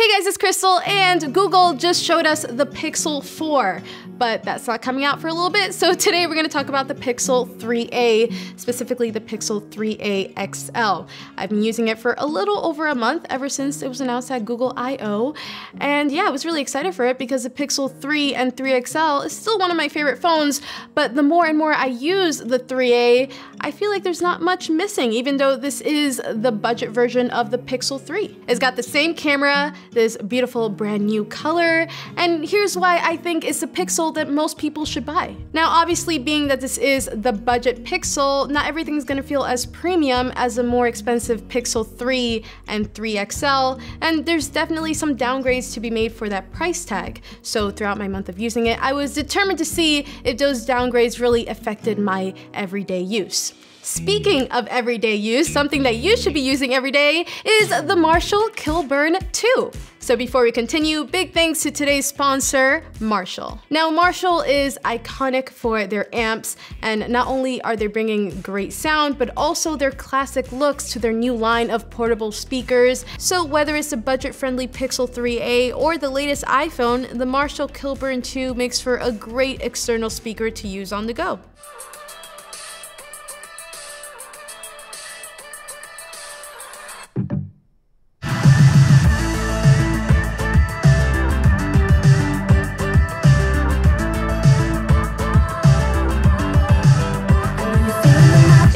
Hey guys, it's Crystal, and Google just showed us the Pixel 4, but that's not coming out for a little bit, so today we're going to talk about the Pixel 3a, specifically the Pixel 3a XL. I've been using it for a little over a month, ever since it was announced at Google I/O, and yeah, I was really excited for it because the Pixel 3 and 3 XL is still one of my favorite phones, but the more and more I use the 3a, I feel like there's not much missing, even though this is the budget version of the Pixel 3. It's got the same camera, this beautiful brand new color, and here's why I think it's a Pixel that most people should buy. Now obviously, being that this is the budget Pixel, not everything's gonna feel as premium as a more expensive Pixel 3 and 3 XL, and there's definitely some downgrades to be made for that price tag. So throughout my month of using it, I was determined to see if those downgrades really affected my everyday use. Speaking of everyday use, something that you should be using every day is the Marshall Kilburn 2. So before we continue, big thanks to today's sponsor, Marshall. Now Marshall is iconic for their amps, and not only are they bringing great sound, but also their classic looks to their new line of portable speakers. So whether it's the budget-friendly Pixel 3a or the latest iPhone, the Marshall Kilburn 2 makes for a great external speaker to use on the go.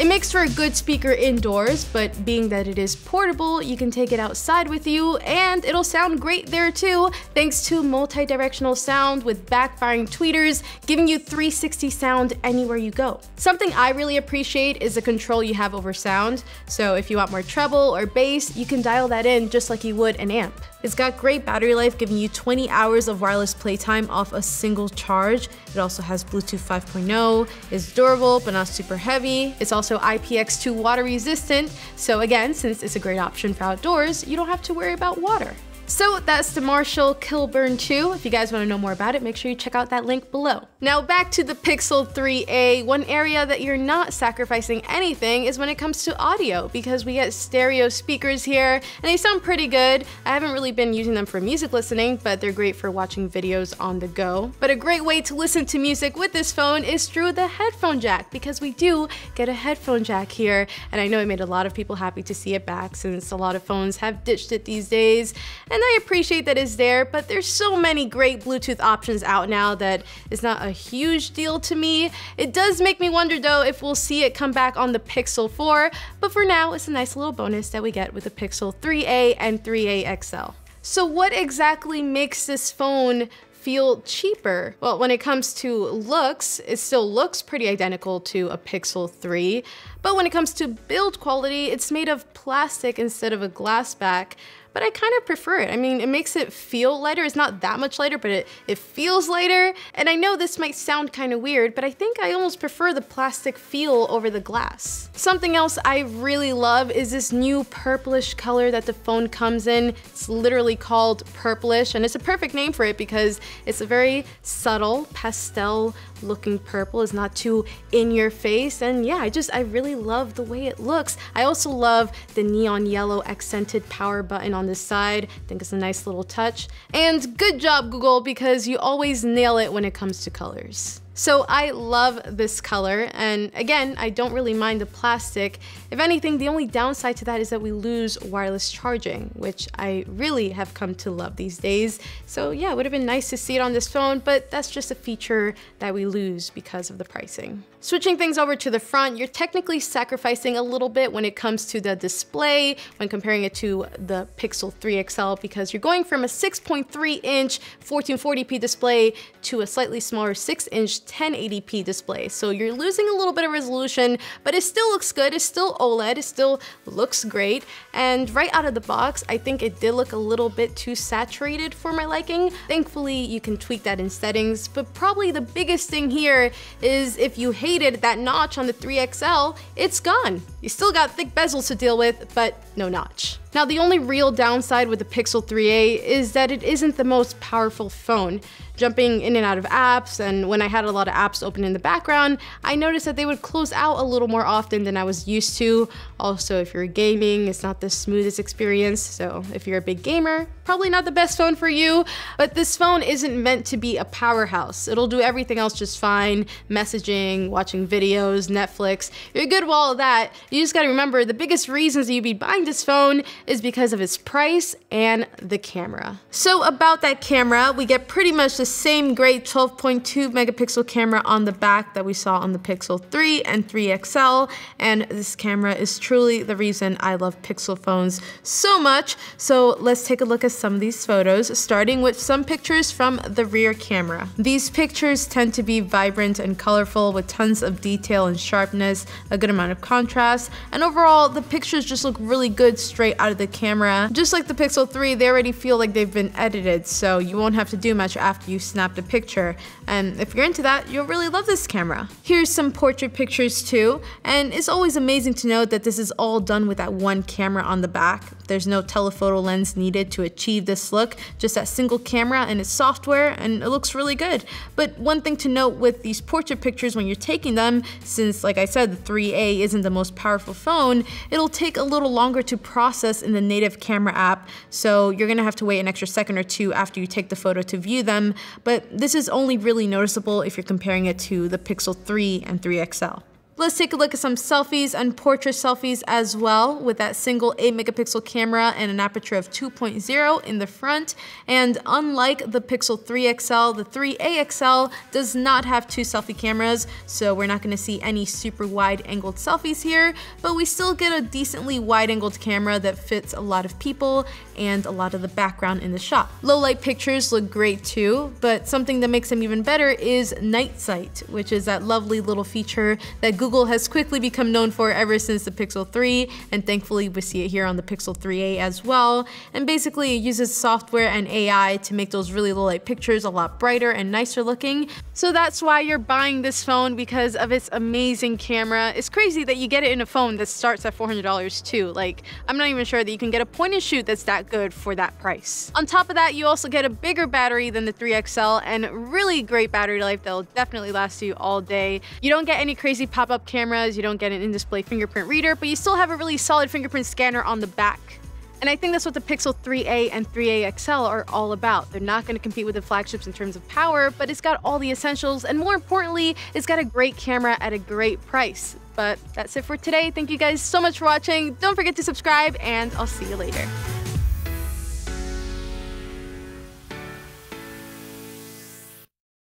Makes for a good speaker indoors, but being that it is portable, you can take it outside with you and it'll sound great there too, thanks to multi-directional sound with backfiring tweeters, giving you 360 sound anywhere you go. Something I really appreciate is the control you have over sound, so if you want more treble or bass, you can dial that in just like you would an amp. It's got great battery life, giving you 20 hours of wireless playtime off a single charge. It also has Bluetooth 5.0, it's durable but not super heavy. It's also IPX2 water resistant, so again, since it's a great option for outdoors, you don't have to worry about water. So that's the Marshall Kilburn 2. If you guys want to know more about it, make sure you check out that link below. Now back to the Pixel 3a. One area that you're not sacrificing anything is when it comes to audio, because we get stereo speakers here and they sound pretty good. I haven't really been using them for music listening, but they're great for watching videos on the go. But a great way to listen to music with this phone is through the headphone jack, because we do get a headphone jack here, and I know it made a lot of people happy to see it back since a lot of phones have ditched it these days. And I appreciate that it's there, but there's so many great Bluetooth options out now that it's not a huge deal to me. It does make me wonder though if we'll see it come back on the Pixel 4, but for now it's a nice little bonus that we get with the Pixel 3a and 3a XL. So what exactly makes this phone feel cheaper? Well, when it comes to looks, it still looks pretty identical to a Pixel 3, but when it comes to build quality, it's made of plastic instead of a glass back. But I kind of prefer it. I mean, it makes it feel lighter. It's not that much lighter, but it feels lighter. And I know this might sound kind of weird, but I think I almost prefer the plastic feel over the glass. Something else I really love is this new purplish color that the phone comes in. It's literally called purplish, and it's a perfect name for it because it's a very subtle pastel looking purple. It's not too in your face, and yeah, I really love the way it looks. I also love the neon yellow accented power button on this side. I think it's a nice little touch. And good job, Google, because you always nail it when it comes to colors. So I love this color, and again, I don't really mind the plastic. If anything, the only downside to that is that we lose wireless charging, which I really have come to love these days. So yeah, it would have been nice to see it on this phone, but that's just a feature that we lose because of the pricing. Switching things over to the front, you're technically sacrificing a little bit when it comes to the display when comparing it to the Pixel 3 XL, because you're going from a 6.3-inch 1440p display to a slightly smaller 6-inch 1080p display. So you're losing a little bit of resolution, but it still looks good. It's still OLED, it still looks great. And right out of the box, I think it did look a little bit too saturated for my liking. Thankfully, you can tweak that in settings, but probably the biggest thing here is if you hated that notch on the 3XL, it's gone. You still got thick bezels to deal with, but no notch. Now, the only real downside with the Pixel 3a is that it isn't the most powerful phone. jumping in and out of apps, and when I had a lot of apps open in the background, I noticed that they would close out a little more often than I was used to. Also, if you're gaming, it's not the smoothest experience, so if you're a big gamer, probably not the best phone for you. But this phone isn't meant to be a powerhouse. It'll do everything else just fine: messaging, watching videos, Netflix. You're good with all of that. You just gotta remember, the biggest reasons that you'd be buying this phone is because of its price and the camera. So about that camera, we get pretty much the same great 12.2 megapixel camera on the back that we saw on the Pixel 3 and 3 XL, and this camera is truly the reason I love Pixel phones so much. So let's take a look at some of these photos, starting with some pictures from the rear camera. These pictures tend to be vibrant and colorful with tons of detail and sharpness, a good amount of contrast, and overall the pictures just look really good straight out of the camera. Just like the Pixel 3, they already feel like they've been edited, so you won't have to do much after you snap the picture, and if you're into that, you'll really love this camera. Here's some portrait pictures too, and it's always amazing to note that this is all done with that one camera on the back. There's no telephoto lens needed to achieve this look, just that single camera and its software, and it looks really good. But one thing to note with these portrait pictures when you're taking them, since like I said, the 3A isn't the most powerful phone, it'll take a little longer to process in the native camera app, so you're gonna have to wait an extra second or two after you take the photo to view them, but this is only really noticeable if you're comparing it to the Pixel 3 and 3 XL. Let's take a look at some selfies and portrait selfies as well, with that single 8 megapixel camera and an aperture of 2.0 in the front. And unlike the Pixel 3 XL, the 3A XL does not have 2 selfie cameras, so we're not going to see any super wide angled selfies here, but we still get a decently wide angled camera that fits a lot of people and a lot of the background in the shot. Low light pictures look great too, but something that makes them even better is night sight, which is that lovely little feature that Google has quickly become known for ever since the Pixel 3, and thankfully we see it here on the Pixel 3a as well. And basically it uses software and AI to make those really low light pictures a lot brighter and nicer looking. So that's why you're buying this phone, because of its amazing camera. It's crazy that you get it in a phone that starts at $400 too. Like, I'm not even sure that you can get a point and shoot that's that good for that price. On top of that, you also get a bigger battery than the 3XL and really great battery life that'll definitely last you all day. You don't get any crazy pop-up cameras, you don't get an in-display fingerprint reader, but you still have a really solid fingerprint scanner on the back. And I think that's what the Pixel 3a and 3a XL are all about. They're not going to compete with the flagships in terms of power, but it's got all the essentials, and more importantly, it's got a great camera at a great price. But that's it for today. Thank you guys so much for watching. Don't forget to subscribe, and I'll see you later.